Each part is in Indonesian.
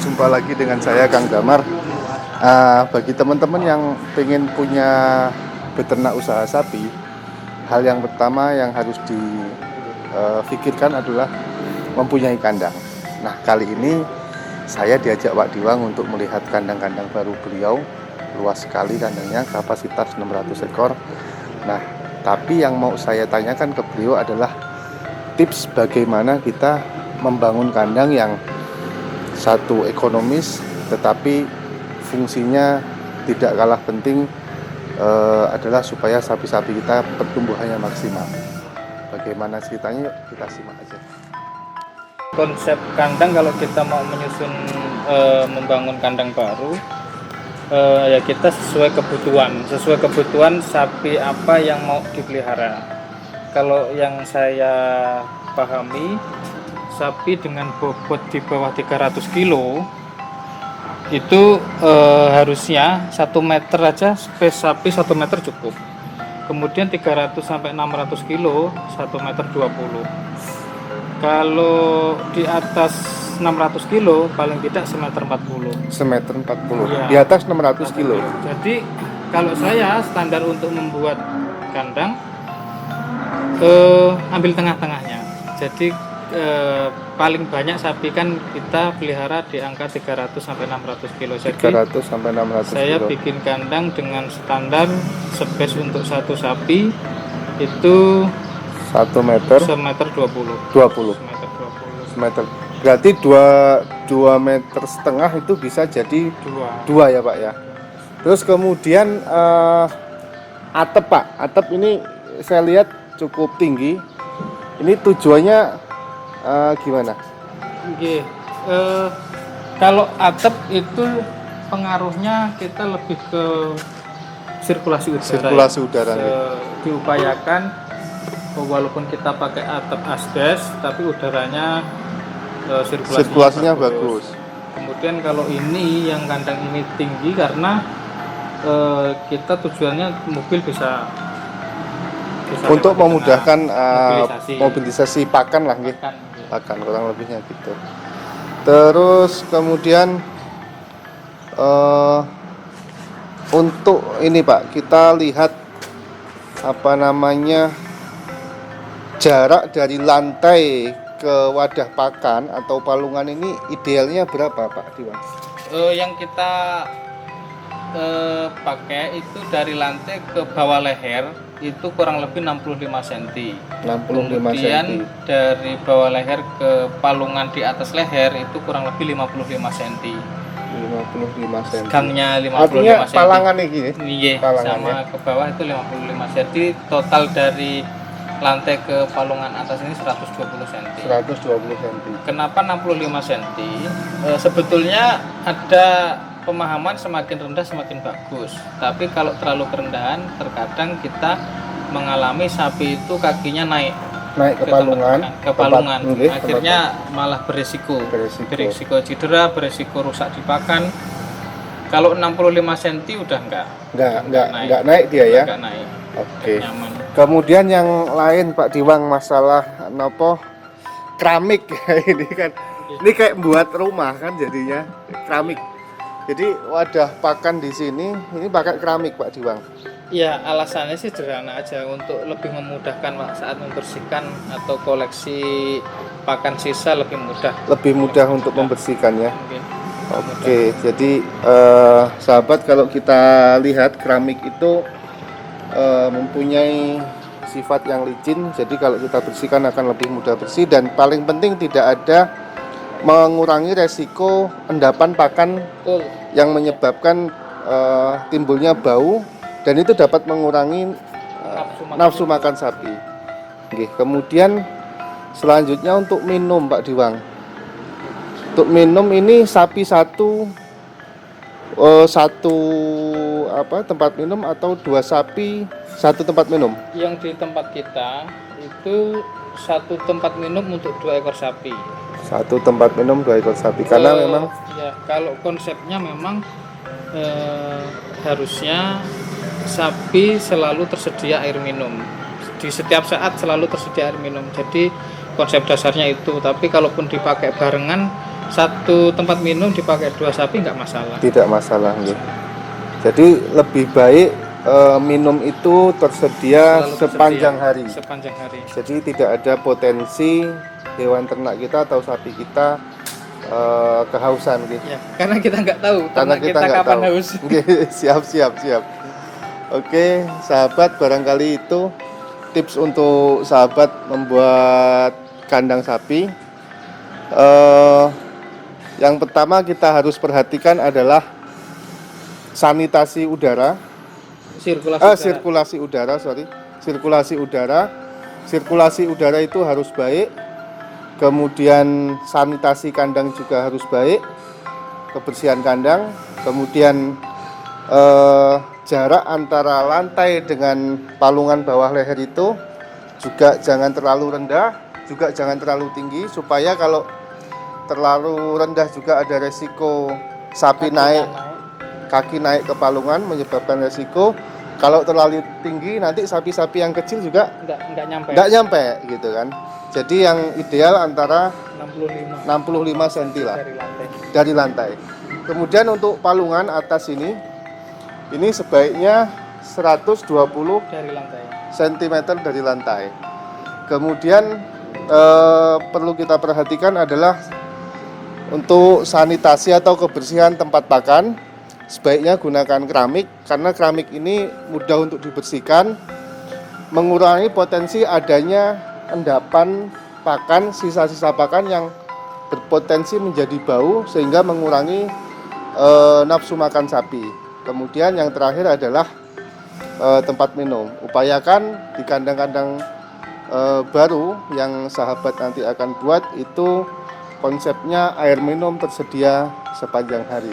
Jumpa lagi dengan saya Kang Damar. Bagi teman-teman yang pengen punya beternak usaha sapi, hal yang pertama yang harus difikirkan adalah mempunyai kandang. Nah, kali ini saya diajak Pak Diwang untuk melihat kandang-kandang baru beliau. Luas sekali kandangnya, kapasitas 600 ekor. Nah, tapi yang mau saya tanyakan ke beliau adalah tips bagaimana kita membangun kandang yang satu ekonomis tetapi fungsinya tidak kalah penting, adalah supaya sapi-sapi kita pertumbuhannya maksimal. Bagaimana ceritanya? Yuk kita simak aja. Konsep kandang kalau kita mau menyusun membangun kandang baru, ya kita sesuai kebutuhan sapi apa yang mau dipelihara. Kalau yang saya pahami, sapi dengan bobot di bawah 300 kilo itu harusnya 1 meter aja, space sapi 1 meter cukup. Kemudian 300 sampai 600 kilo 1 meter 20. Kalau di atas 600 kilo paling tidak semeter 40. Semeter 40 Ya, di atas 600 kilo. Jadi kalau saya standar untuk membuat kandang, ambil tengah-tengahnya. Jadi paling banyak sapi kan kita pelihara di angka 300 sampai 600 kilo. Jadi 300 sampai 600 saya kilo. bikin kandang dengan standar space untuk satu sapi itu 1 meter semeter 20. 20 Semeter 20. meter. Berarti 2 meter setengah itu bisa jadi 2 ya Pak ya. Terus kemudian atap Pak, atap ini saya lihat cukup tinggi. Ini tujuannya gimana? Oke. Kalau atap itu pengaruhnya kita lebih ke sirkulasi udara. Sirkulasi udara. Diupayakan walaupun kita pakai atap asbes, tapi udaranya sirkulasinya bagus. Kemudian kalau ini yang kandang ini tinggi karena kita tujuannya mobil bisa untuk memudahkan mobilisasi pakan lah nggih. Pakan kurang lebihnya gitu. Terus kemudian untuk ini Pak, kita lihat jarak dari lantai ke wadah pakan atau palungan ini idealnya berapa Pak Diwang? Yang kita pakai itu dari lantai ke bawah leher itu kurang lebih 65 cm. 65 Kemudian cm. dari bawah leher ke palungan di atas leher itu kurang lebih 55 cm. 55 cm. Gangnya 55 Artinya cm. palangan ini Iya, sama ke bawah itu 55. Jadi total dari lantai ke palungan atas ini 120 cm. 120 cm. Kenapa 65 cm? Sebetulnya ada pemahaman semakin rendah semakin bagus. Tapi kalau terlalu kerendahan, terkadang kita mengalami sapi itu kakinya naik ke palungan, akhirnya malah beresiko cedera, beresiko rusak di pakan. Kalau 65 cm udah enggak naik dia ya. Enggak naik. Oke. Kemudian yang lain Pak Diwang, masalah keramik ini kan. Ini kayak buat rumah kan jadinya keramik. Jadi wadah pakan di sini ini pakai keramik Pak Diwang. Ya, alasannya sih sederhana aja, untuk lebih memudahkan saat membersihkan atau koleksi pakan sisa lebih mudah. Lebih mudah untuk membersihkannya. Oke, jadi sahabat, kalau kita lihat keramik itu mempunyai sifat yang licin, jadi kalau kita bersihkan akan lebih mudah bersih, dan paling penting tidak ada mengurangi resiko endapan pakan yang menyebabkan timbulnya bau, dan itu dapat mengurangi nafsu makan sapi. Oke, kemudian selanjutnya untuk minum Pak Diwang. Untuk minum ini sapi satu tempat minum atau 2 sapi 1 tempat minum? Yang di tempat kita itu 1 tempat minum untuk 2 ekor sapi. 1 tempat minum 2 ekor sapi, karena memang ya, kalau konsepnya memang harusnya sapi selalu tersedia air minum. Di setiap saat selalu tersedia air minum. Jadi konsep dasarnya itu. Tapi kalaupun dipakai barengan satu tempat minum dipakai 2 sapi nggak masalah. Tidak masalah nggih. Jadi lebih baik minum itu tersedia Selalu sepanjang tersedia hari. sepanjang hari. Jadi tidak ada potensi hewan ternak kita atau sapi kita kehausan gitu. Ya, karena kita nggak tahu Karena ternak kita kita nggak kapan tahu. haus. Oke, siap. Oke, sahabat, barangkali itu tips untuk sahabat membuat kandang sapi. Yang pertama kita harus perhatikan adalah sanitasi udara. Sirkulasi udara. Sirkulasi udara itu harus baik. Kemudian sanitasi kandang juga harus baik. Kebersihan kandang. Kemudian jarak antara lantai dengan palungan bawah leher itu juga jangan terlalu rendah, juga jangan terlalu tinggi, supaya kalau terlalu rendah juga ada resiko sapi kaki naik ke palungan menyebabkan resiko. Kalau terlalu tinggi nanti sapi-sapi yang kecil juga nggak nyampe gitu kan. Jadi yang ideal antara 65 cm lah dari lantai. Kemudian untuk palungan atas ini sebaiknya 120 cm dari lantai. Kemudian perlu kita perhatikan adalah untuk sanitasi atau kebersihan tempat pakan, sebaiknya gunakan keramik, karena keramik ini mudah untuk dibersihkan, mengurangi potensi adanya endapan pakan, sisa-sisa pakan yang berpotensi menjadi bau sehingga mengurangi nafsu makan sapi. Kemudian yang terakhir adalah tempat minum. Upayakan di kandang-kandang baru yang sahabat nanti akan buat itu konsepnya air minum tersedia sepanjang hari.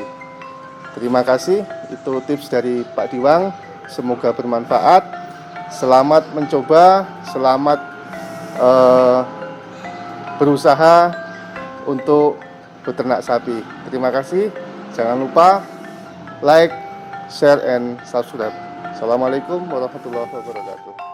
Terima kasih, itu tips dari Pak Diwang. Semoga bermanfaat. Selamat mencoba, selamat berusaha untuk beternak sapi. Terima kasih. Jangan lupa like, share, and subscribe. Assalamualaikum warahmatullahi wabarakatuh.